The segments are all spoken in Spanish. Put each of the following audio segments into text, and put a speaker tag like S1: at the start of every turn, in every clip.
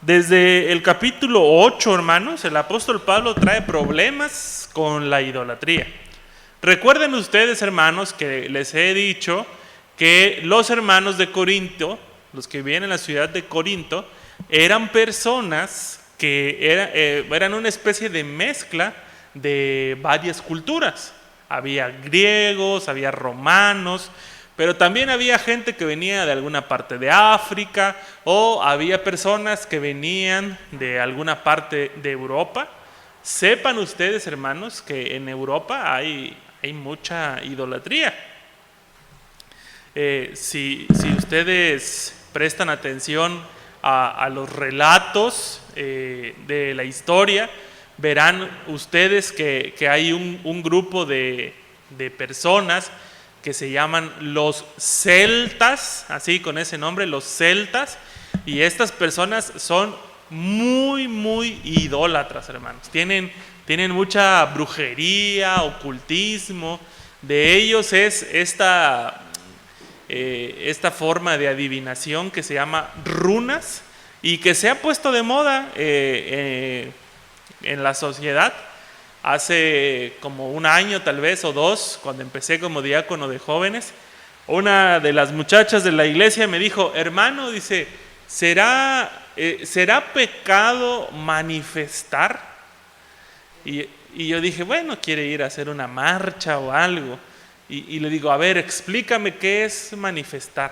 S1: Desde el capítulo 8, hermanos, el apóstol Pablo trae problemas con la idolatría. Recuerden ustedes, hermanos, que les he dicho que los hermanos de Corinto, los que vivían en la ciudad de Corinto, eran personas que eran una especie de mezcla de varias culturas. Había griegos, había romanos, pero también había gente que venía de alguna parte de África, o había personas que venían de alguna parte de Europa. Sepan ustedes, hermanos, que en Europa hay mucha idolatría. Si ustedes prestan atención a los relatos de la historia, verán ustedes que hay un grupo de personas que se llaman los celtas, así con ese nombre, los celtas, y estas personas son muy idólatras, hermanos. Tienen mucha brujería, ocultismo. De ellos es esta forma de adivinación que se llama runas y que se ha puesto de moda en la sociedad. Hace como un año tal vez o dos, cuando empecé como diácono de jóvenes, una de las muchachas de la iglesia me dijo: hermano, dice, ¿será pecado manifestar? Y yo dije, bueno, quiere ir a hacer una marcha o algo. Y le digo, a ver, explícame qué es manifestar.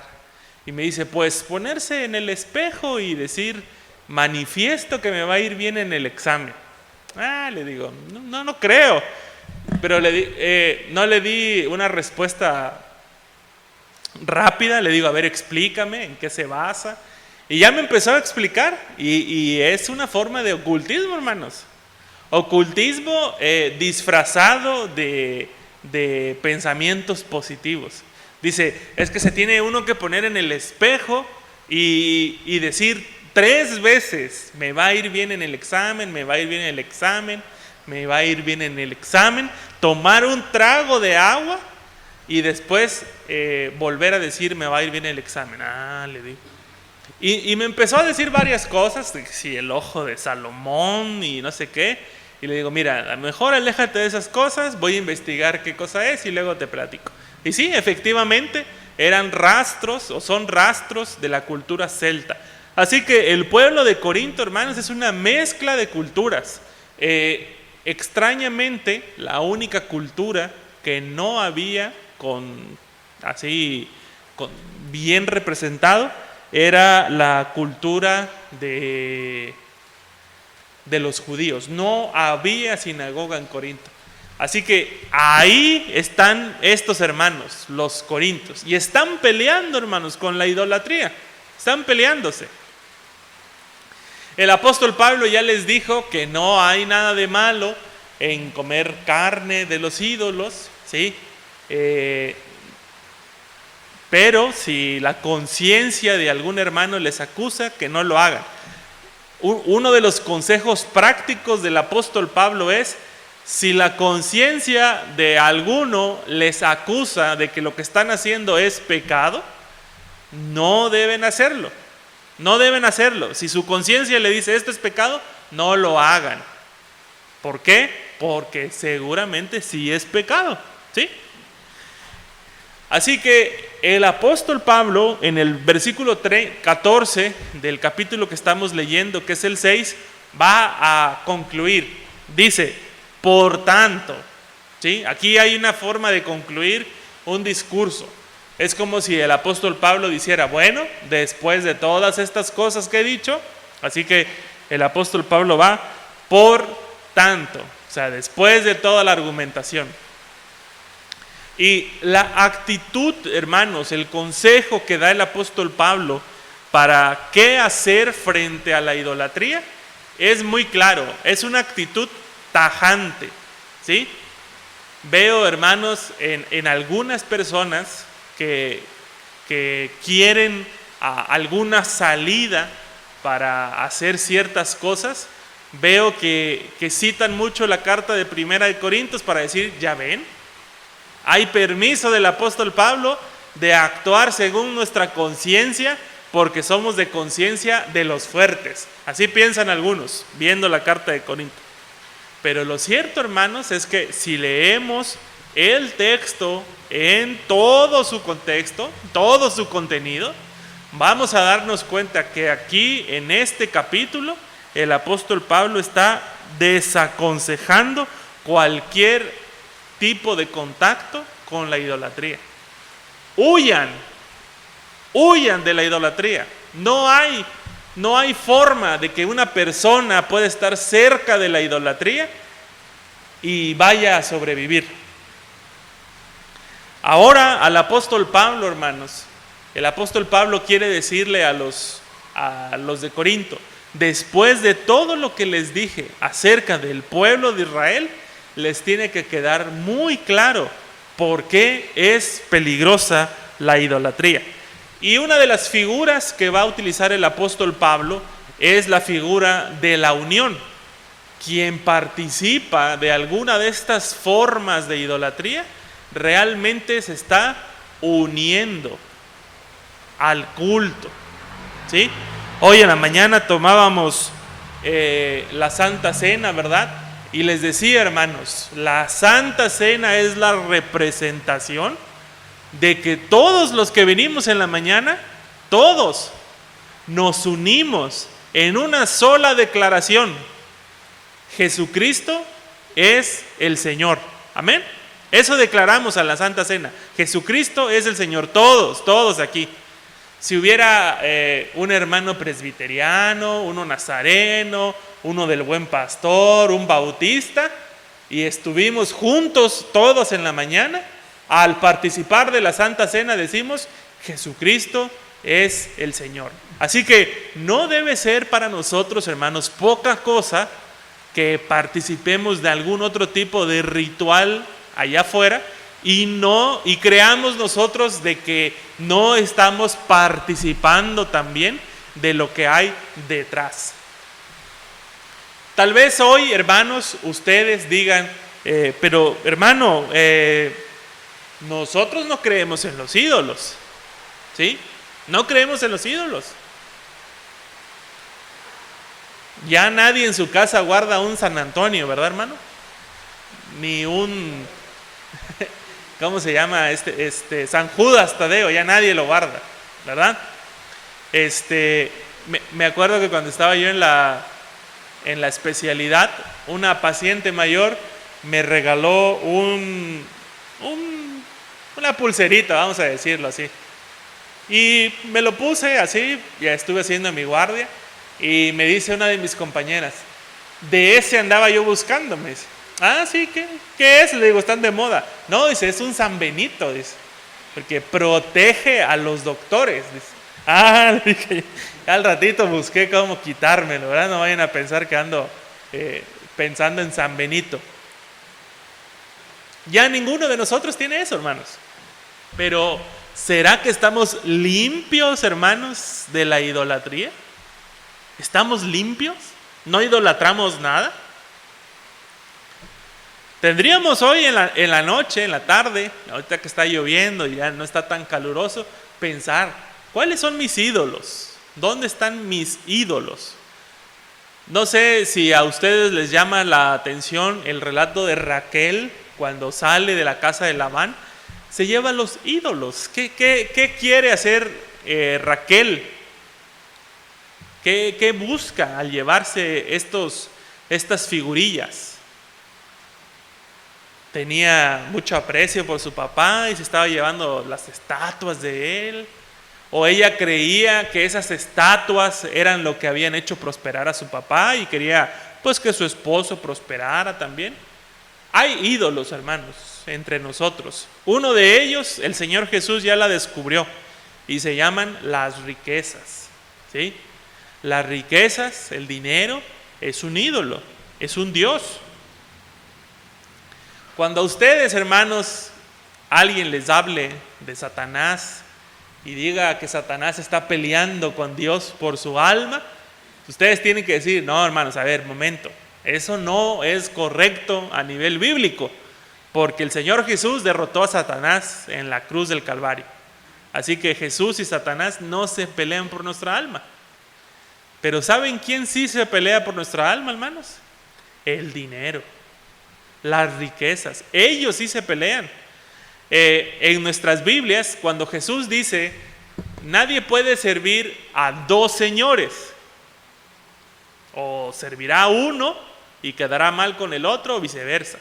S1: Y me dice, pues ponerse en el espejo y decir, manifiesto que me va a ir bien en el examen. Le digo, no creo. Pero no le di una respuesta rápida. Le digo, a ver, explícame en qué se basa. Y ya me empezó a explicar. Y es una forma de ocultismo, hermanos. Ocultismo disfrazado de pensamientos positivos. Dice, es que se tiene uno que poner en el espejo y decir 3 veces, me va a ir bien en el examen, me va a ir bien en el examen, me va a ir bien en el examen, tomar un trago de agua y después volver a decir, me va a ir bien en el examen. Le digo. Y me empezó a decir varias cosas, si el ojo de Salomón y no sé qué. Y le digo, mira, mejor aléjate de esas cosas, voy a investigar qué cosa es y luego te platico. Y sí, efectivamente, eran rastros o son rastros de la cultura celta. Así que el pueblo de Corinto, hermanos, es una mezcla de culturas. Extrañamente, la única cultura que no había bien representado era la cultura de los judíos. No había sinagoga en Corinto. Así que ahí están estos hermanos, los corintios, y están peleando, hermanos, con la idolatría. Están peleándose. El apóstol Pablo ya les dijo que no hay nada de malo en comer carne de los ídolos, ¿sí? Pero si la conciencia de algún hermano les acusa, que no lo hagan. Uno de los consejos prácticos del apóstol Pablo es, si la conciencia de alguno les acusa de que lo que están haciendo es pecado, no deben hacerlo. No deben hacerlo. Si su conciencia le dice esto es pecado, no lo hagan. ¿Por qué? Porque seguramente sí es pecado, ¿sí? Así que el apóstol Pablo, en el versículo 14 del capítulo que estamos leyendo, que es el 6, va a concluir. Dice, por tanto, ¿sí? Aquí hay una forma de concluir un discurso. Es como si el apóstol Pablo dijera, bueno, después de todas estas cosas que he dicho, así que el apóstol Pablo va, por tanto, o sea, después de toda la argumentación. Y la actitud, hermanos, el consejo que da el apóstol Pablo para qué hacer frente a la idolatría es muy claro, es una actitud tajante, ¿sí? Veo, hermanos, en algunas personas que quieren alguna salida para hacer ciertas cosas. Veo que citan mucho la carta de Primera de Corintios para decir, ya ven, hay permiso del apóstol Pablo de actuar según nuestra conciencia porque somos de conciencia de los fuertes. Así piensan algunos, viendo la carta de Corinto. Pero lo cierto, hermanos, es que si leemos el texto en todo su contexto, todo su contenido, vamos a darnos cuenta que aquí, en este capítulo, el apóstol Pablo está desaconsejando cualquier tipo de contacto con la idolatría. Huyan de la idolatría. No hay forma de que una persona pueda estar cerca de la idolatría y vaya a sobrevivir. Ahora al apóstol Pablo, hermanos, el apóstol Pablo quiere decirle a los de Corinto, después de todo lo que les dije acerca del pueblo de Israel, les tiene que quedar muy claro por qué es peligrosa la idolatría. Y una de las figuras que va a utilizar el apóstol Pablo es la figura de la unión. Quien participa de alguna de estas formas de idolatría realmente se está uniendo al culto, ¿sí? Hoy en la mañana tomábamos la Santa Cena, ¿verdad? Y les decía, hermanos, la Santa Cena es la representación de que todos los que venimos en la mañana, todos nos unimos en una sola declaración: Jesucristo es el Señor. Amén. Eso declaramos a la Santa Cena. Jesucristo es el Señor. Todos aquí. Si hubiera un hermano presbiteriano, uno nazareno, uno del Buen Pastor, un bautista, y estuvimos juntos todos en la mañana, al participar de la Santa Cena decimos: Jesucristo es el Señor. Así que no debe ser para nosotros, hermanos, poca cosa que participemos de algún otro tipo de ritual allá afuera y creamos nosotros de que no estamos participando también de lo que hay detrás. Tal vez hoy, hermanos, ustedes digan, pero hermano, nosotros no creemos en los ídolos, ¿sí? No creemos en los ídolos. Ya nadie en su casa guarda un San Antonio, ¿verdad, hermano? Ni un, ¿cómo se llama? San Judas Tadeo, ya nadie lo guarda, ¿verdad? Me acuerdo que cuando estaba yo en la especialidad, una paciente mayor me regaló una pulserita, vamos a decirlo así. Y me lo puse así, ya estuve haciendo mi guardia, y me dice una de mis compañeras, de ese andaba yo buscando, me dice. Ah, sí, ¿qué es? Le digo, están de moda. No, dice, es un San Benito, dice, porque protege a los doctores, dice. Ah, le dije, al ratito busqué cómo quitármelo, ¿verdad? No vayan a pensar que ando pensando en San Benito. Ya ninguno de nosotros tiene eso, hermanos. Pero, ¿será que estamos limpios, hermanos, de la idolatría? ¿Estamos limpios? ¿No idolatramos nada? Tendríamos hoy en la noche, en la tarde, ahorita que está lloviendo y ya no está tan caluroso, pensar, ¿cuáles son mis ídolos? ¿Dónde están mis ídolos? No sé si a ustedes les llama la atención el relato de Raquel cuando sale de la casa de Labán. Se lleva los ídolos. ¿Qué quiere hacer Raquel? ¿Qué busca al llevarse estas figurillas? Tenía mucho aprecio por su papá y se estaba llevando las estatuas de él. O ella creía que esas estatuas eran lo que habían hecho prosperar a su papá y quería pues que su esposo prosperara también. Hay ídolos, hermanos, entre nosotros. Uno de ellos, el Señor Jesús ya la descubrió y se llaman las riquezas, ¿sí? Las riquezas, el dinero, es un ídolo, es un Dios. Cuando a ustedes, hermanos, alguien les hable de Satanás y diga que Satanás está peleando con Dios por su alma, ustedes tienen que decir, no, hermanos, a ver, momento, eso no es correcto a nivel bíblico, porque el Señor Jesús derrotó a Satanás en la cruz del Calvario. Así que Jesús y Satanás no se pelean por nuestra alma. Pero ¿saben quién sí se pelea por nuestra alma, hermanos? El dinero, las riquezas. Ellos sí se pelean. En nuestras Biblias, cuando Jesús dice, nadie puede servir a dos señores, o servirá a uno y quedará mal con el otro, o viceversa.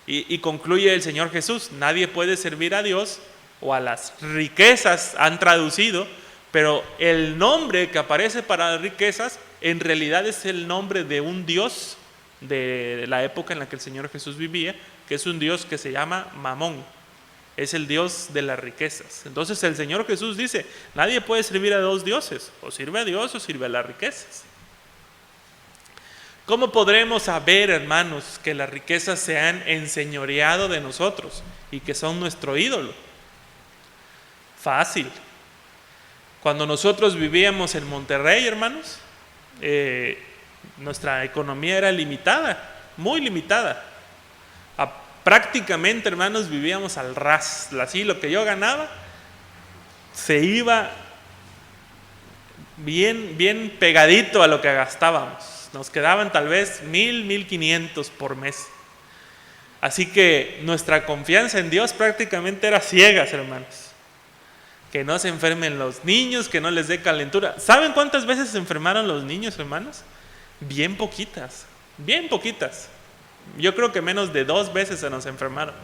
S1: Y concluye el Señor Jesús, nadie puede servir a Dios o a las riquezas, han traducido, pero el nombre que aparece para las riquezas en realidad es el nombre de un dios de la época en la que el Señor Jesús vivía, que es un dios que se llama Mamón, es el dios de las riquezas. Entonces el Señor Jesús dice, nadie puede servir a dos dioses, o sirve a Dios o sirve a las riquezas. ¿Cómo podremos saber, hermanos, que las riquezas se han enseñoreado de nosotros y que son nuestro ídolo? Fácil. Cuando nosotros vivíamos en Monterrey, hermanos, nuestra economía era limitada, muy limitada. Prácticamente, hermanos, vivíamos al ras. Así lo que yo ganaba se iba bien pegadito a lo que gastábamos. Nos quedaban tal vez 1,500 por mes. Así que nuestra confianza en Dios prácticamente era ciegas, hermanos. Que no se enfermen los niños, que no les dé calentura. ¿Saben cuántas veces se enfermaron los niños, hermanos? Bien poquitas, bien poquitas. Yo creo que menos de 2 veces se nos enfermaron.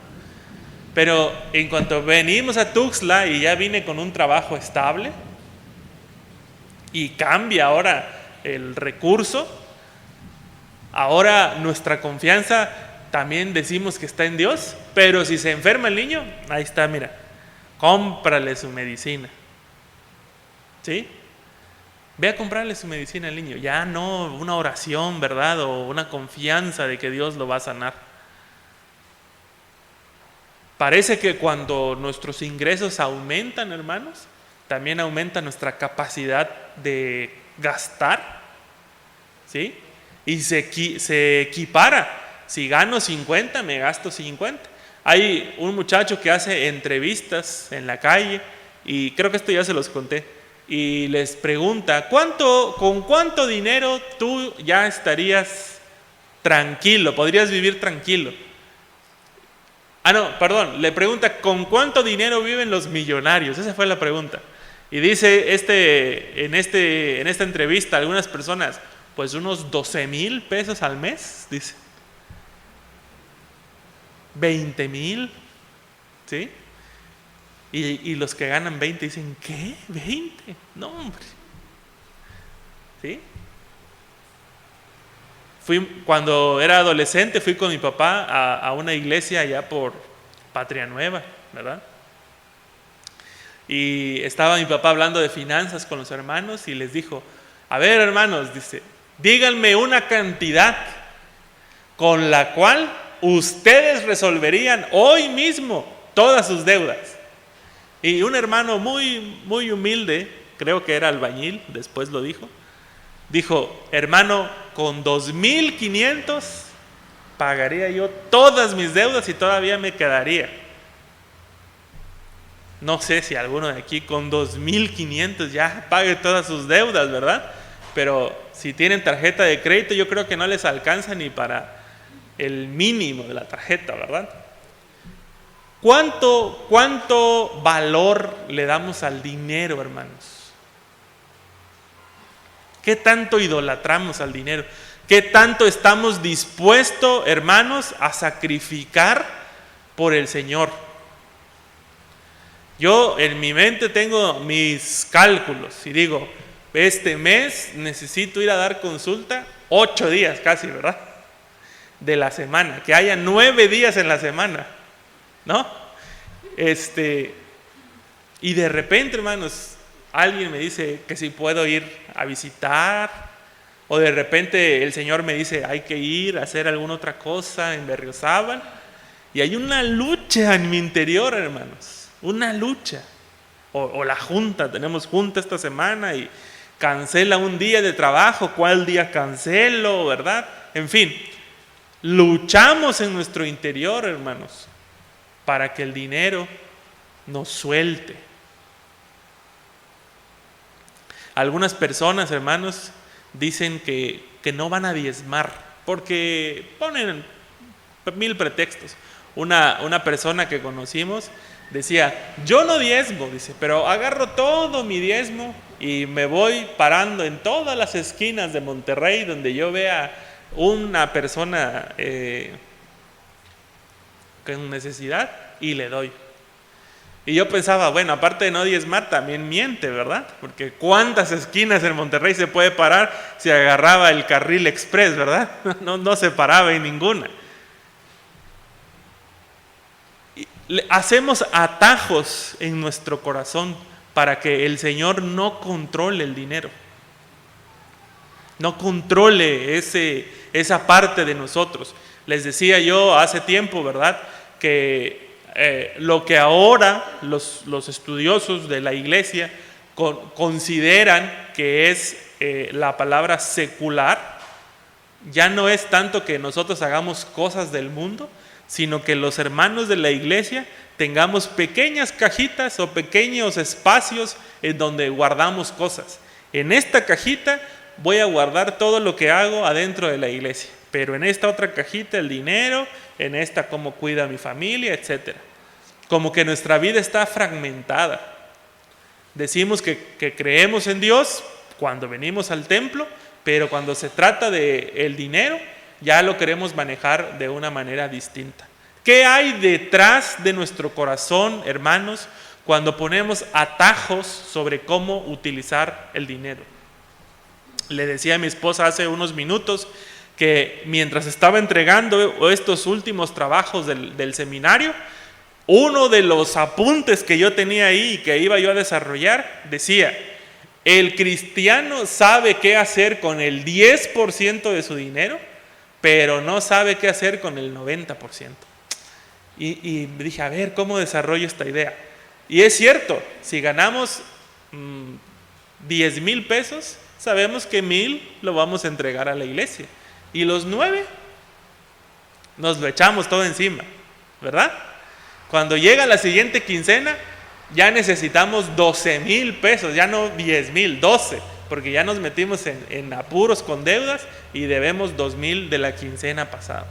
S1: Pero en cuanto venimos a Tuxtla y ya vine con un trabajo estable y cambia ahora el recurso, ahora nuestra confianza también decimos que está en Dios, pero si se enferma el niño, ahí está, mira, cómprale su medicina. ¿Sí? Ve a comprarle su medicina al niño. Ya no una oración, ¿verdad? O una confianza de que Dios lo va a sanar. Parece que cuando nuestros ingresos aumentan, hermanos, también aumenta nuestra capacidad de gastar. ¿Sí? Y se equipara. Si gano 50, me gasto 50. Hay un muchacho que hace entrevistas en la calle, y creo que esto ya se los conté, y les pregunta, ¿con cuánto dinero tú ya estarías tranquilo, podrías vivir tranquilo? Le pregunta, ¿con cuánto dinero viven los millonarios? Esa fue la pregunta. Y dice en esta entrevista algunas personas, pues unos 12,000 pesos al mes, dice. 20,000, ¿sí? Y los que ganan 20 dicen, ¿qué? ¿20? No, hombre. ¿Sí? Cuando era adolescente fui con mi papá a una iglesia allá por Patria Nueva, ¿verdad? Y estaba mi papá hablando de finanzas con los hermanos y les dijo, a ver, hermanos, dice, díganme una cantidad con la cual ustedes resolverían hoy mismo todas sus deudas. Y un hermano muy, muy humilde, creo que era albañil, después lo dijo, hermano, con 2,500 pagaría yo todas mis deudas y todavía me quedaría. No sé si alguno de aquí con 2,500 ya pague todas sus deudas, ¿verdad? Pero si tienen tarjeta de crédito, yo creo que no les alcanza ni para el mínimo de la tarjeta, ¿verdad? ¿Cuánto valor le damos al dinero, hermanos? ¿Qué tanto idolatramos al dinero? ¿Qué tanto estamos dispuestos, hermanos, a sacrificar por el Señor? Yo en mi mente tengo mis cálculos y digo, este mes necesito ir a dar consulta 8 días casi, ¿verdad? De la semana, que haya 9 días en la semana, ¿no? Y de repente, hermanos, alguien me dice que si puedo ir a visitar, o de repente el Señor me dice hay que ir a hacer alguna otra cosa en Berriozábal, y hay una lucha en mi interior, hermanos, una lucha. O la junta, tenemos junta esta semana y cancela un día de trabajo, ¿cuál día cancelo, verdad? En fin, luchamos en nuestro interior, hermanos, para que el dinero nos suelte. Algunas personas, hermanos, dicen que no van a diezmar porque ponen 1000 pretextos. Una persona que conocimos decía, yo no diezmo, dice, pero agarro todo mi diezmo y me voy parando en todas las esquinas de Monterrey donde yo vea una persona con necesidad y le doy. Y yo pensaba, bueno, aparte de no diezmar, también miente, ¿verdad? Porque ¿cuántas esquinas en Monterrey se puede parar si agarraba el carril express, ¿verdad? No se paraba en ninguna. Hacemos atajos en nuestro corazón para que el Señor no controle el dinero, no controle esa parte de nosotros. Les decía yo hace tiempo, ¿verdad?, que lo que ahora los estudiosos de la iglesia consideran que es la palabra secular, ya no es tanto que nosotros hagamos cosas del mundo, sino que los hermanos de la iglesia tengamos pequeñas cajitas o pequeños espacios en donde guardamos cosas. En esta cajita voy a guardar todo lo que hago adentro de la iglesia, pero en esta otra cajita el dinero, en esta cómo cuida a mi familia, etc. Como que nuestra vida está fragmentada. Decimos que creemos en Dios cuando venimos al templo, pero cuando se trata del dinero, ya lo queremos manejar de una manera distinta. ¿Qué hay detrás de nuestro corazón, hermanos, cuando ponemos atajos sobre cómo utilizar el dinero? Le decía a mi esposa hace unos minutos que mientras estaba entregando estos últimos trabajos del seminario, uno de los apuntes que yo tenía ahí y que iba yo a desarrollar decía: el cristiano sabe qué hacer con el 10% de su dinero, pero no sabe qué hacer con el 90%. Y dije, a ver, ¿cómo desarrollo esta idea? Y es cierto, si ganamos 10,000 pesos, sabemos que 1,000 lo vamos a entregar a la iglesia. Y los 9 nos lo echamos todo encima, ¿verdad? Cuando llega la siguiente quincena, ya necesitamos 12,000 pesos, ya no 10,000, 12, porque ya nos metimos en apuros con deudas y debemos 2,000 de la quincena pasada.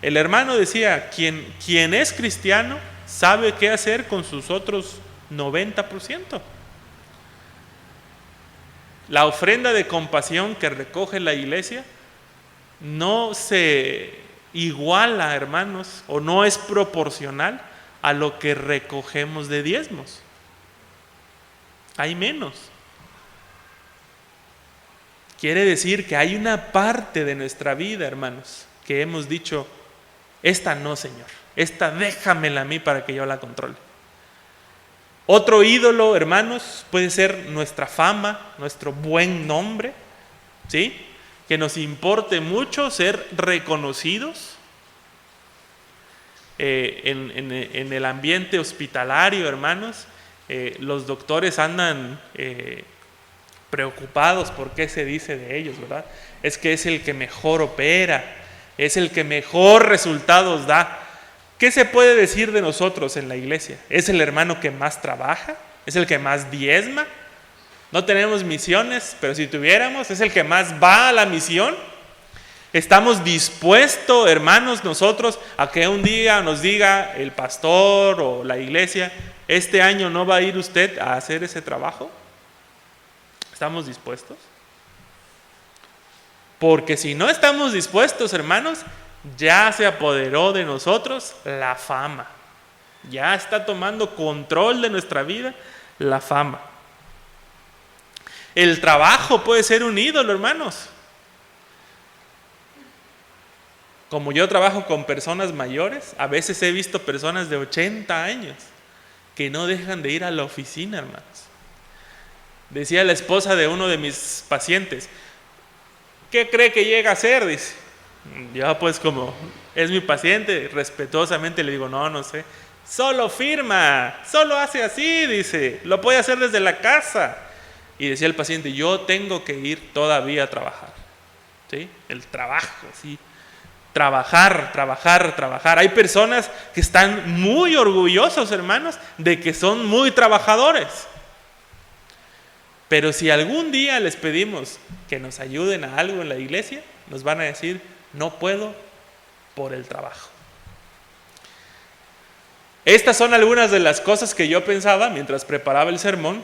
S1: El hermano decía, quien es cristiano sabe qué hacer con sus otros 90%. La ofrenda de compasión que recoge la iglesia no se iguala, hermanos, o no es proporcional a lo que recogemos de diezmos. Hay menos. Quiere decir que hay una parte de nuestra vida, hermanos, que hemos dicho, esta no, Señor, esta déjamela a mí para que yo la controle. Otro ídolo, hermanos, puede ser nuestra fama, nuestro buen nombre, ¿sí? Que nos importe mucho ser reconocidos. En el ambiente hospitalario, hermanos, los doctores andan preocupados por qué se dice de ellos, ¿verdad? Es que es el que mejor opera, es el que mejor resultados da. ¿Qué se puede decir de nosotros en la iglesia? ¿Es el hermano que más trabaja? ¿Es el que más diezma? No tenemos misiones, pero si tuviéramos, ¿es el que más va a la misión? ¿Estamos dispuestos, hermanos, nosotros a que un día nos diga el pastor o la iglesia, este año no va a ir usted a hacer ese trabajo? ¿Estamos dispuestos? Porque si no estamos dispuestos, hermanos, ya se apoderó de nosotros la fama. Ya está tomando control de nuestra vida la fama. El trabajo puede ser un ídolo, hermanos. Como yo trabajo con personas mayores, a veces he visto personas de 80 años que no dejan de ir a la oficina, hermanos. Decía la esposa de uno de mis pacientes, ¿qué cree que llega a hacer? Dice. Yo pues como es mi paciente, respetuosamente le digo, no sé. Solo firma, solo hace así, dice, lo puede hacer desde la casa. Y decía el paciente, yo tengo que ir todavía a trabajar. ¿Sí? El trabajo, sí. Trabajar. Hay personas que están muy orgullosos, hermanos, de que son muy trabajadores. Pero si algún día les pedimos que nos ayuden a algo en la iglesia, nos van a decir, no puedo por el trabajo. Estas son algunas de las cosas que yo pensaba mientras preparaba el sermón,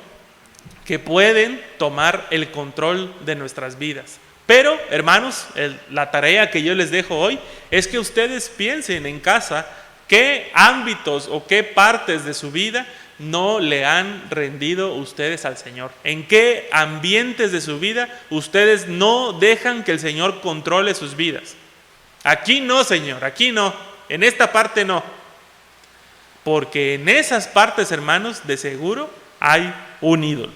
S1: que pueden tomar el control de nuestras vidas. Pero, hermanos, la tarea que yo les dejo hoy es que ustedes piensen en casa qué ámbitos o qué partes de su vida no le han rendido ustedes al Señor. En qué ambientes de su vida ustedes no dejan que el Señor controle sus vidas. Aquí no, Señor, aquí no. En esta parte no. Porque en esas partes, hermanos, de seguro hay un ídolo.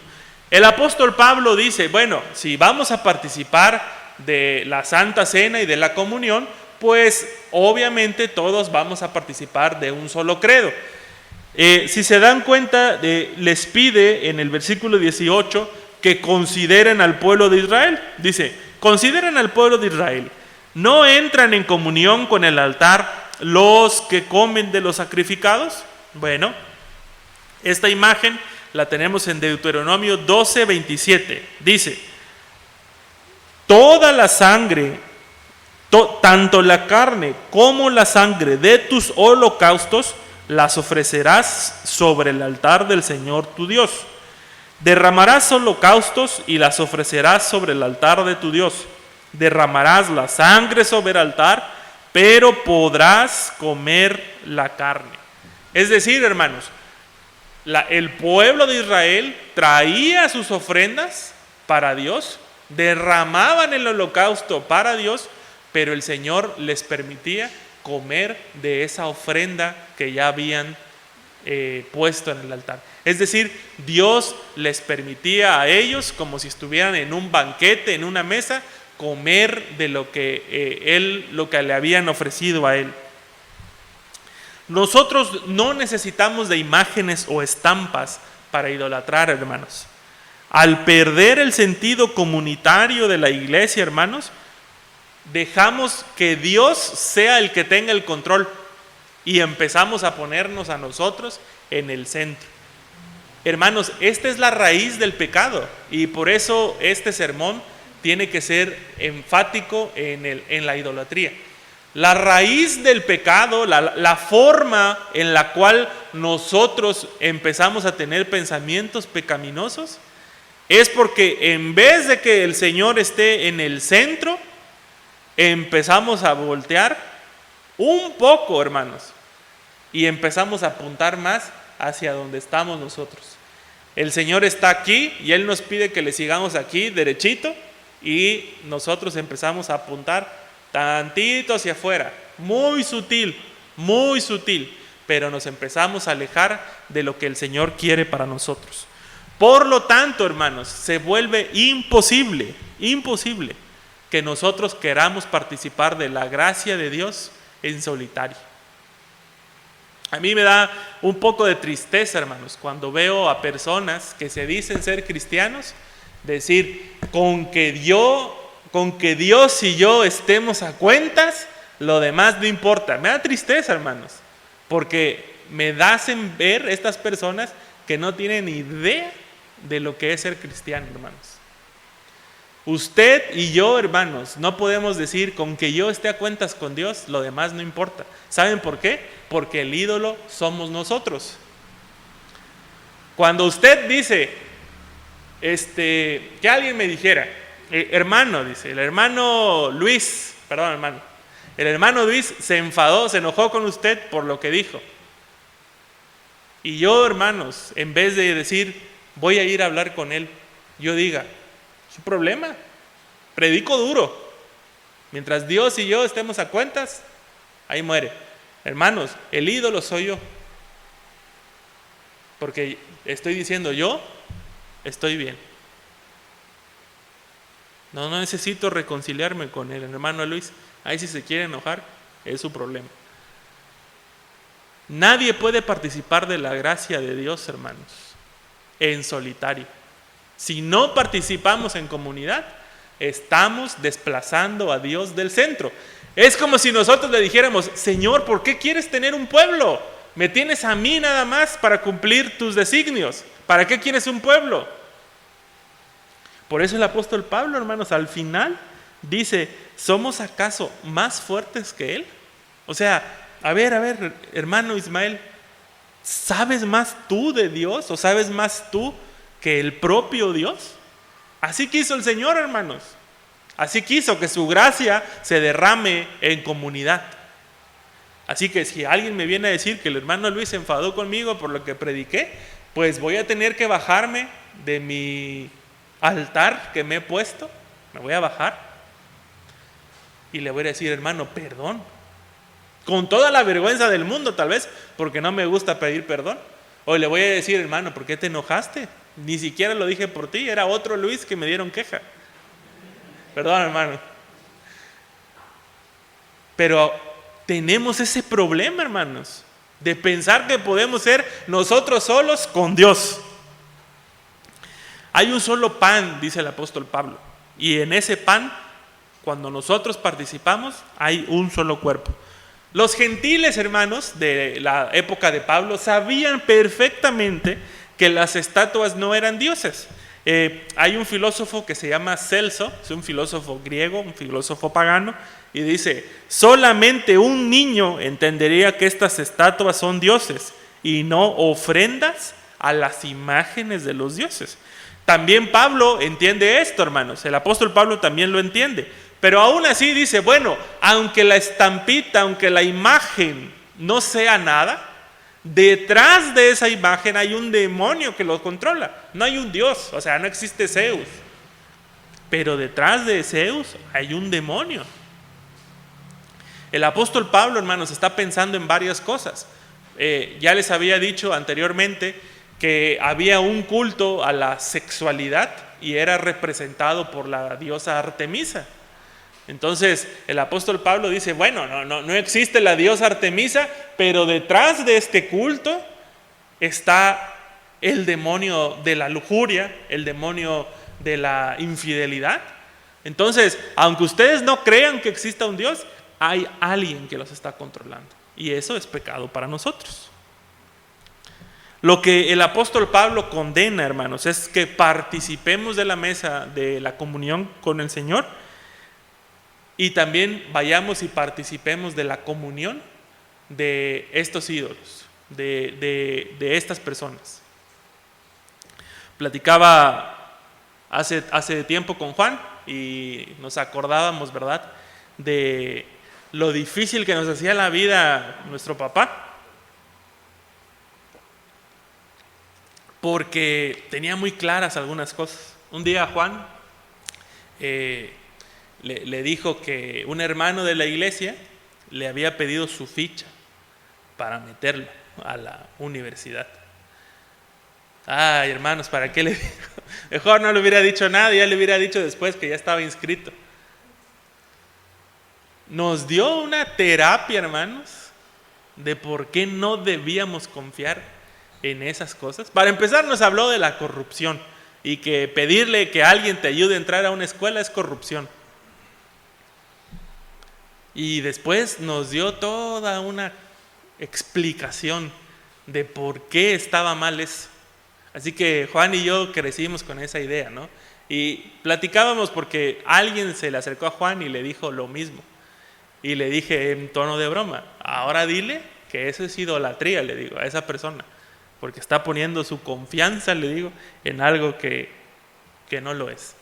S1: El apóstol Pablo dice, bueno, si vamos a participar de la Santa Cena y de la comunión, pues obviamente todos vamos a participar de un solo credo. Si se dan cuenta, les pide en el versículo 18 que consideren al pueblo de Israel. Dice, consideren al pueblo de Israel. ¿No entran en comunión con el altar los que comen de los sacrificados? Bueno, esta imagen la tenemos en Deuteronomio 12:27. Dice, toda la sangre, tanto la carne como la sangre de tus holocaustos, las ofrecerás sobre el altar del Señor tu Dios. Derramarás holocaustos y las ofrecerás sobre el altar de tu Dios. Derramarás la sangre sobre el altar, pero podrás comer la carne. Es decir, hermanos, el pueblo de Israel traía sus ofrendas para Dios, derramaban el holocausto para Dios, pero el Señor les permitía comer de esa ofrenda que ya habían puesto en el altar. Es decir, Dios les permitía a ellos, como si estuvieran en un banquete, en una mesa, comer de lo que le habían ofrecido a él. Nosotros no necesitamos de imágenes o estampas para idolatrar, hermanos. Al perder el sentido comunitario de la iglesia, hermanos, dejamos que Dios sea el que tenga el control y empezamos a ponernos a nosotros en el centro. Hermanos, esta es la raíz del pecado y por eso este sermón tiene que ser enfático en la idolatría. La raíz del pecado, la forma en la cual nosotros empezamos a tener pensamientos pecaminosos, es porque en vez de que el Señor esté en el centro, empezamos a voltear un poco, hermanos, y empezamos a apuntar más hacia donde estamos nosotros. El Señor está aquí y Él nos pide que le sigamos aquí derechito y nosotros empezamos a apuntar tantito hacia afuera, muy sutil, pero nos empezamos a alejar de lo que el Señor quiere para nosotros. Por lo tanto, hermanos, se vuelve imposible que nosotros queramos participar de la gracia de Dios en solitario. A mí me da un poco de tristeza, hermanos, cuando veo a personas que se dicen ser cristianos, decir, con que Dios y yo estemos a cuentas, lo demás no importa. Me da tristeza, hermanos, porque me hacen ver estas personas que no tienen idea de lo que es ser cristiano, hermanos. Usted y yo, hermanos, no podemos decir con que yo esté a cuentas con Dios, lo demás no importa. ¿Saben por qué? Porque el ídolo somos nosotros. Cuando usted dice, que alguien me dijera, hermano, dice, el hermano Luis se enfadó, se enojó con usted por lo que dijo. Y yo, hermanos, en vez de decir, voy a ir a hablar con él, yo diga, su problema, predico duro. Mientras Dios y yo estemos a cuentas, ahí muere. Hermanos, el ídolo soy yo. Porque estoy diciendo, yo estoy bien. No necesito reconciliarme con el hermano Luis. Ahí si se quiere enojar, es su problema. Nadie puede participar de la gracia de Dios, hermanos, en solitario. Si no participamos en comunidad, estamos desplazando a Dios del centro. Es como si nosotros le dijéramos, Señor, ¿por qué quieres tener un pueblo? Me tienes a mí nada más para cumplir tus designios. ¿Para qué quieres un pueblo? Por eso el apóstol Pablo, hermanos, al final dice, ¿somos acaso más fuertes que él? O sea, a ver, hermano Ismael, ¿sabes más tú de Dios o sabes más tú que el propio Dios? Así quiso el Señor, hermanos. Así quiso que su gracia se derrame en comunidad. Así que si alguien me viene a decir que el hermano Luis se enfadó conmigo por lo que prediqué, pues voy a tener que bajarme de mi altar que me he puesto. Me voy a bajar y le voy a decir, hermano, perdón. Con toda la vergüenza del mundo, tal vez, porque no me gusta pedir perdón. O le voy a decir, hermano, ¿por qué te enojaste? Ni siquiera lo dije por ti, era otro Luis que me dieron queja. Perdón, hermano. Pero tenemos ese problema, hermanos, de pensar que podemos ser nosotros solos con Dios. Hay un solo pan, dice el apóstol Pablo, y en ese pan, cuando nosotros participamos, hay un solo cuerpo. Los gentiles, hermanos, de la época de Pablo, sabían perfectamente que las estatuas no eran dioses. Hay un filósofo que se llama Celso, es un filósofo griego, un filósofo pagano, y dice, solamente un niño entendería que estas estatuas son dioses y no ofrendas a las imágenes de los dioses. También Pablo entiende esto, hermanos, el apóstol Pablo también lo entiende, pero aún así dice, bueno, aunque la estampita, aunque la imagen no sea nada, detrás de esa imagen hay un demonio que lo controla. No hay un Dios, o sea, no existe Zeus. Pero detrás de Zeus hay un demonio. El apóstol Pablo, hermanos, está pensando en varias cosas. Ya les había dicho anteriormente que había un culto a la sexualidad y era representado por la diosa Artemisa. Entonces el apóstol Pablo dice, bueno, no existe la diosa Artemisa, pero detrás de este culto está el demonio de la lujuria, el demonio de la infidelidad. Entonces, aunque ustedes no crean que exista un Dios, hay alguien que los está controlando, y eso es pecado para nosotros. Lo que el apóstol Pablo condena, hermanos, es que participemos de la mesa de la comunión con el Señor y también vayamos y participemos de la comunión de estos ídolos, de estas personas. Platicaba hace tiempo con Juan y nos acordábamos, ¿verdad?, de lo difícil que nos hacía la vida nuestro papá, porque tenía muy claras algunas cosas. Un día Juan le dijo que un hermano de la iglesia le había pedido su ficha para meterlo a la universidad. Ay, hermanos, ¿para qué le dijo? Mejor no le hubiera dicho nada, ya le hubiera dicho después que ya estaba inscrito. Nos dio una terapia, hermanos, de por qué no debíamos confiar en esas cosas. Para empezar, nos habló de la corrupción y que pedirle que alguien te ayude a entrar a una escuela es corrupción. Y después nos dio toda una explicación de por qué estaba mal eso. Así que Juan y yo crecimos con esa idea, ¿no? Y platicábamos porque alguien se le acercó a Juan y le dijo lo mismo. Y le dije en tono de broma, ahora dile que eso es idolatría, le digo a esa persona, porque está poniendo su confianza, le digo, en algo que no lo es.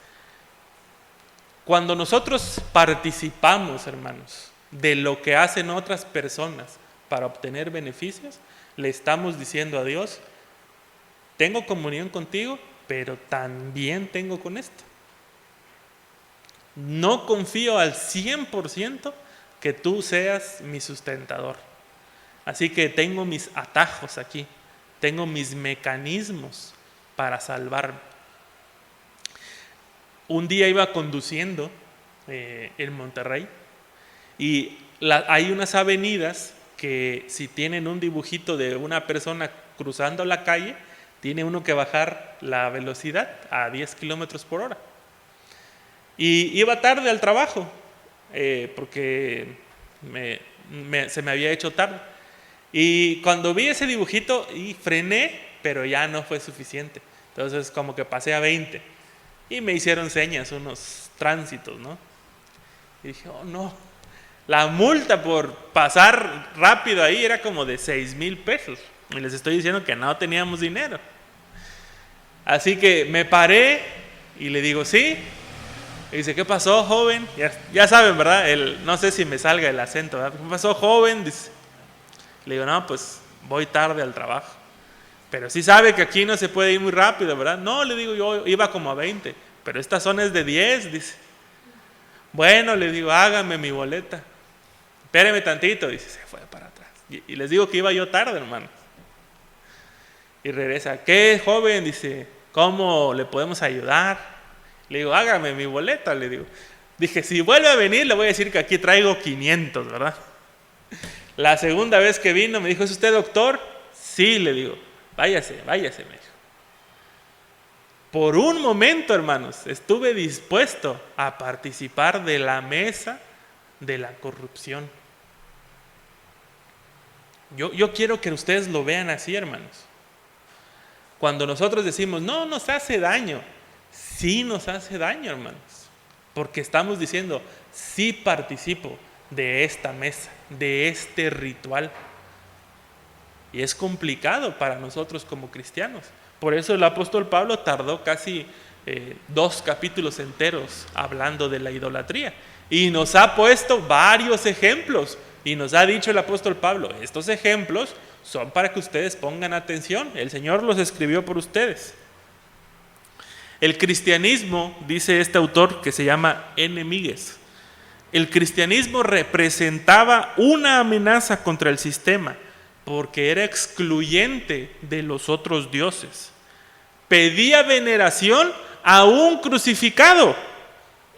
S1: Cuando nosotros participamos, hermanos, de lo que hacen otras personas para obtener beneficios, le estamos diciendo a Dios, tengo comunión contigo, pero también tengo con esto. No confío al 100% que tú seas mi sustentador. Así que tengo mis atajos aquí, tengo mis mecanismos para salvarme. Un día iba conduciendo en Monterrey y hay unas avenidas que si tienen un dibujito de una persona cruzando la calle, tiene uno que bajar la velocidad a 10 kilómetros por hora. Y iba tarde al trabajo porque se me había hecho tarde. Y cuando vi ese dibujito y frené, pero ya no fue suficiente. Entonces como que pasé a 20. Y me hicieron señas unos tránsitos, ¿no? Y dije, oh no, la multa por pasar rápido ahí era como de 6,000 pesos. Y les estoy diciendo que no teníamos dinero. Así que me paré y le digo, sí. Y dice, ¿qué pasó, joven? Ya saben, ¿verdad? No sé si me salga el acento, ¿verdad? ¿Qué pasó, joven? Dice. Le digo, no, pues voy tarde al trabajo. Pero sí sabe que aquí no se puede ir muy rápido, ¿verdad? No, le digo, yo iba como a 20, pero esta zona es de 10, dice. Bueno, le digo, hágame mi boleta. Espéreme tantito, dice, se fue para atrás. Y les digo que iba yo tarde, hermano. Y regresa, ¿qué, joven? Dice, ¿cómo le podemos ayudar? Le digo, hágame mi boleta, le digo. Dije, si vuelve a venir, le voy a decir que aquí traigo 500, ¿verdad? La segunda vez que vino me dijo, ¿es usted doctor? Sí, le digo, váyase, me dijo. Por un momento, hermanos, estuve dispuesto a participar de la mesa de la corrupción. Yo quiero que ustedes lo vean así, hermanos. Cuando nosotros decimos, no nos hace daño, sí nos hace daño, hermanos. Porque estamos diciendo, sí participo de esta mesa, de este ritual. Y es complicado para nosotros como cristianos. Por eso el apóstol Pablo tardó casi 2 capítulos enteros hablando de la idolatría. Y nos ha puesto varios ejemplos. Y nos ha dicho el apóstol Pablo, estos ejemplos son para que ustedes pongan atención. El Señor los escribió por ustedes. El cristianismo, dice este autor que se llama N. Míguez, el cristianismo representaba una amenaza contra el sistema porque era excluyente de los otros dioses. Pedía veneración a un crucificado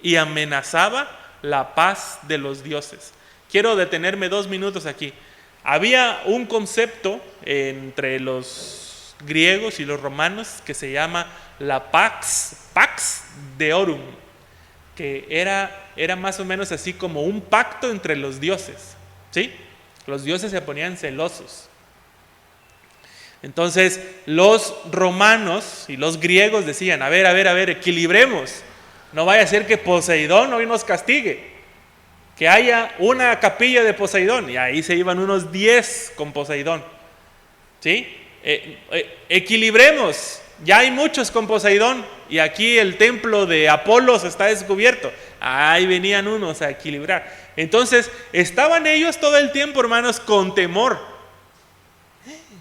S1: y amenazaba la paz de los dioses. Quiero detenerme 2 minutos aquí. Había un concepto entre los griegos y los romanos que se llama la Pax Deorum, que era más o menos así como un pacto entre los dioses, ¿sí? Los dioses se ponían celosos. Entonces los romanos y los griegos decían, a ver, equilibremos. No vaya a ser que Poseidón hoy nos castigue. Que haya una capilla de Poseidón. Y ahí se iban unos 10 con Poseidón. ¿Sí? Equilibremos. Ya hay muchos con Poseidón. Y aquí el templo de Apolos está descubierto. Ahí venían unos a equilibrar. Entonces estaban ellos todo el tiempo, hermanos, con temor.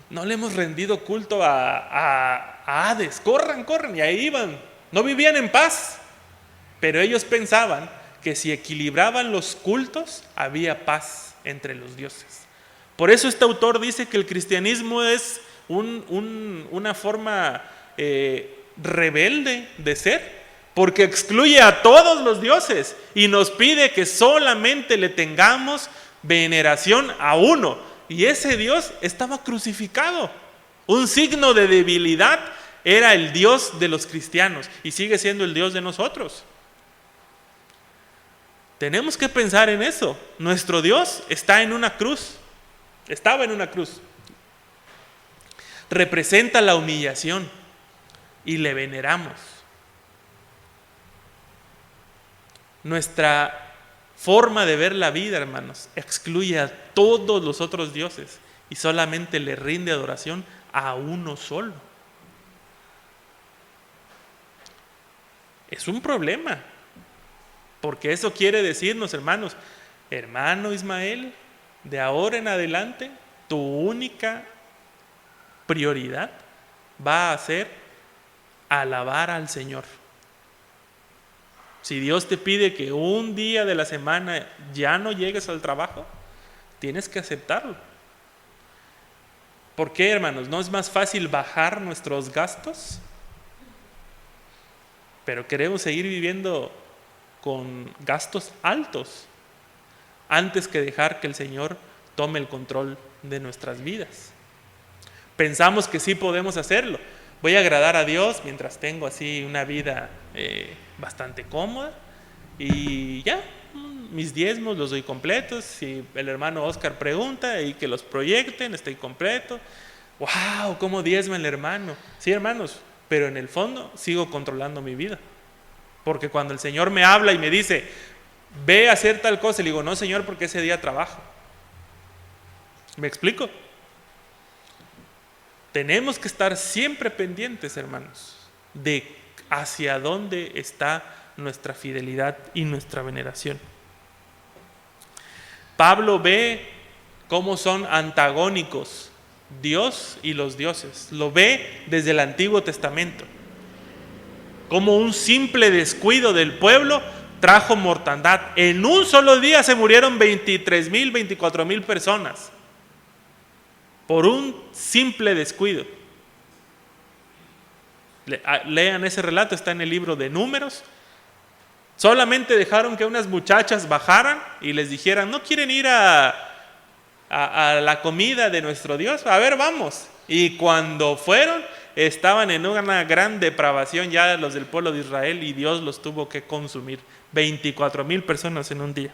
S1: No le hemos rendido culto a Hades. Corran. Y ahí iban. No vivían en paz. Pero ellos pensaban que si equilibraban los cultos, había paz entre los dioses. Por eso este autor dice que el cristianismo es una forma rebelde de ser, porque excluye a todos los dioses y nos pide que solamente le tengamos veneración a uno. Y ese Dios estaba crucificado. Un signo de debilidad era el Dios de los cristianos y sigue siendo el Dios de nosotros. Tenemos que pensar en eso. Nuestro Dios está en una cruz. Estaba en una cruz. Representa la humillación y le veneramos. Nuestra forma de ver la vida, hermanos, excluye a todos los otros dioses y solamente le rinde adoración a uno solo. Es un problema. Porque eso quiere decirnos, hermanos, hermano Ismael, de ahora en adelante, tu única prioridad va a ser alabar al Señor. Si Dios te pide que un día de la semana ya no llegues al trabajo, tienes que aceptarlo. ¿Por qué, hermanos? ¿No es más fácil bajar nuestros gastos? Pero queremos seguir viviendo con gastos altos antes que dejar que el Señor tome el control de nuestras vidas. Pensamos que sí podemos hacerlo. Voy a agradar a Dios mientras tengo así una vida bastante cómoda y ya, mis diezmos los doy completos. Si el hermano Oscar pregunta y que los proyecten, estoy completo. ¡Wow! ¿Cómo diezma el hermano? Sí, hermanos, pero en el fondo sigo controlando mi vida. Porque cuando el Señor me habla y me dice, ve a hacer tal cosa, le digo, no, Señor, porque ese día trabajo. ¿Me explico? Tenemos que estar siempre pendientes, hermanos, de hacia dónde está nuestra fidelidad y nuestra veneración. Pablo ve cómo son antagónicos Dios y los dioses. Lo ve desde el Antiguo Testamento. Como un simple descuido del pueblo trajo mortandad. En un solo día se murieron 23,000, 24,000 personas. Por un simple descuido. Lean ese relato, está en el libro de Números. Solamente dejaron que unas muchachas bajaran y les dijeran, ¿no quieren ir a la comida de nuestro Dios? A ver, vamos. Y cuando fueron, estaban en una gran depravación ya los del pueblo de Israel y Dios los tuvo que consumir. 24,000 personas en un día.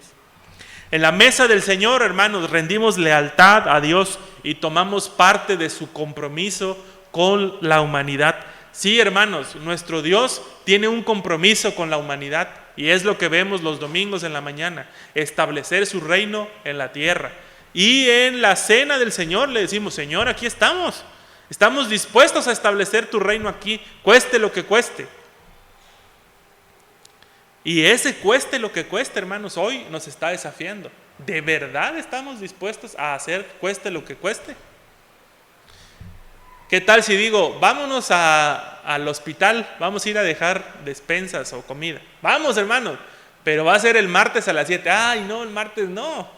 S1: En la mesa del Señor, hermanos, rendimos lealtad a Dios y tomamos parte de su compromiso con la humanidad. Sí, hermanos, nuestro Dios tiene un compromiso con la humanidad y es lo que vemos los domingos en la mañana, establecer su reino en la tierra. Y en la cena del Señor le decimos, Señor, aquí estamos dispuestos a establecer tu reino aquí, cueste lo que cueste. Y ese cueste lo que cueste, hermanos, hoy nos está desafiando. ¿De verdad estamos dispuestos a hacer cueste lo que cueste? ¿Qué tal si digo, vámonos al hospital, vamos a ir a dejar despensas o comida? Vamos, hermanos, pero va a ser el martes a las 7. Ay, no, el martes no.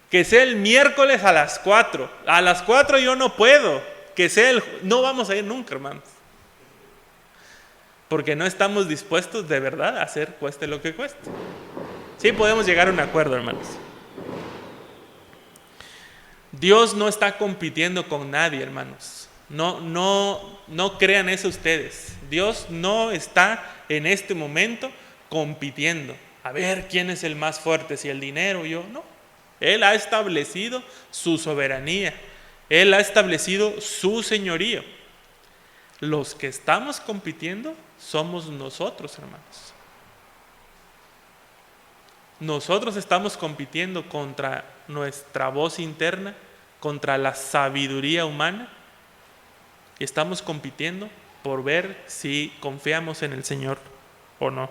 S1: Que sea el miércoles a las 4. A las 4 yo no puedo. Que sea no vamos a ir nunca, hermanos. Porque no estamos dispuestos de verdad a hacer cueste lo que cueste. Sí podemos llegar a un acuerdo, hermanos. Dios no está compitiendo con nadie, hermanos. No crean eso ustedes. Dios no está en este momento compitiendo. A ver quién es el más fuerte, si el dinero o yo. No. Él ha establecido su soberanía. Él ha establecido su señorío. Los que estamos compitiendo somos nosotros, hermanos. Nosotros estamos compitiendo contra nuestra voz interna, contra la sabiduría humana. Y estamos compitiendo por ver si confiamos en el Señor o no.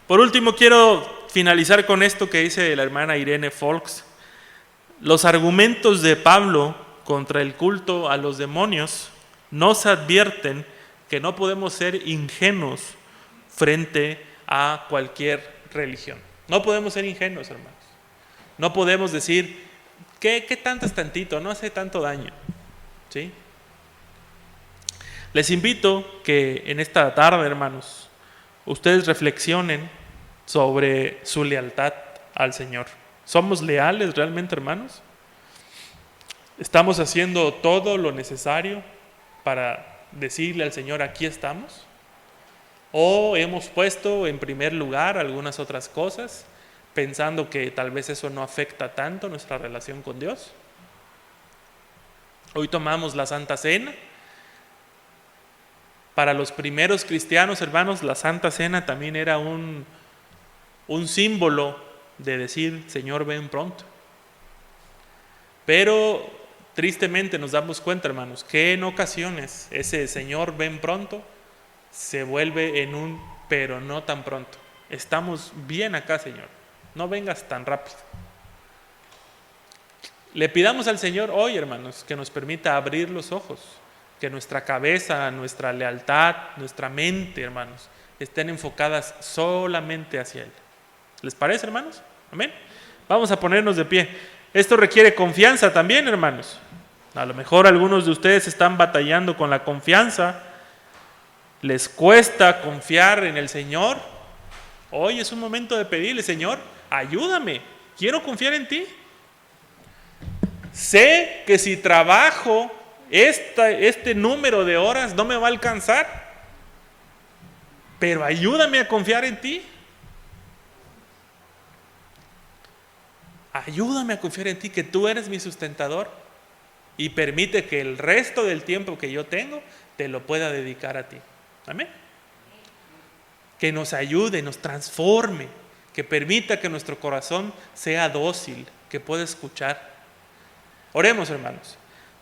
S1: Por último, quiero finalizar con esto que dice la hermana Irene Folks. Los argumentos de Pablo contra el culto a los demonios nos advierten que no podemos ser ingenuos frente a cualquier religión. No podemos ser ingenuos, hermanos. No podemos decir, ¿qué tanto es tantito? No hace tanto daño. ¿Sí? Les invito que en esta tarde, hermanos, ustedes reflexionen sobre su lealtad al Señor. ¿Somos leales realmente, hermanos? ¿Estamos haciendo todo lo necesario para decirle al Señor, aquí estamos? ¿O hemos puesto en primer lugar algunas otras cosas, pensando que tal vez eso no afecta tanto nuestra relación con Dios? Hoy tomamos la Santa Cena. Para los primeros cristianos, hermanos, la Santa Cena también era un símbolo de decir, Señor, ven pronto. Pero tristemente nos damos cuenta, hermanos, que en ocasiones ese Señor, ven pronto, se vuelve en un pero no tan pronto. Estamos bien acá, Señor, no vengas tan rápido. Le pidamos al Señor hoy, hermanos, que nos permita abrir los ojos, que nuestra cabeza, nuestra lealtad, nuestra mente, hermanos, estén enfocadas solamente hacia Él. ¿Les parece, hermanos? Amén. Vamos a ponernos de pie. Esto requiere confianza también, hermanos. A lo mejor algunos de ustedes están batallando con la confianza. Les cuesta confiar en el Señor. Hoy es un momento de pedirle, Señor, ayúdame. Quiero confiar en ti. Sé que si trabajo este número de horas no me va a alcanzar, pero ayúdame a confiar en ti. Ayúdame a confiar en ti, que tú eres mi sustentador, y permite que el resto del tiempo que yo tengo te lo pueda dedicar a ti. Amén. que nos ayude, nos transforme, que permita que nuestro corazón sea dócil, que pueda escuchar. Oremos, hermanos.